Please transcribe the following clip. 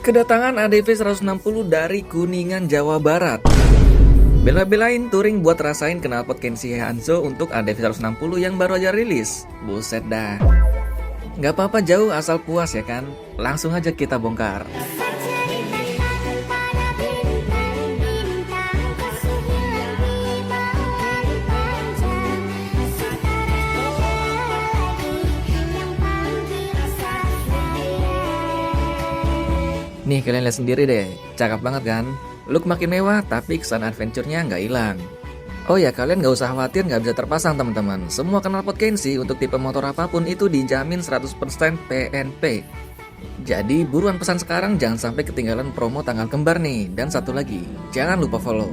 Kedatangan ADV 160 dari Kuningan, Jawa Barat. Bela-belain touring buat rasain knalpot Kenshi Heihanzo untuk ADV 160 yang baru aja rilis. Buset dah. Nggak apa-apa jauh asal puas ya kan? Langsung aja kita bongkar. Nih kalian lihat sendiri deh, cakep banget kan? Look makin mewah tapi kesan adventure-nya nggak hilang. Oh ya, kalian nggak usah khawatir nggak bisa terpasang teman-teman. Semua knalpot Kenshi untuk tipe motor apapun itu dijamin 100% PNP. Jadi buruan pesan sekarang, jangan sampai ketinggalan promo tanggal kembar nih. Dan satu lagi, jangan lupa follow.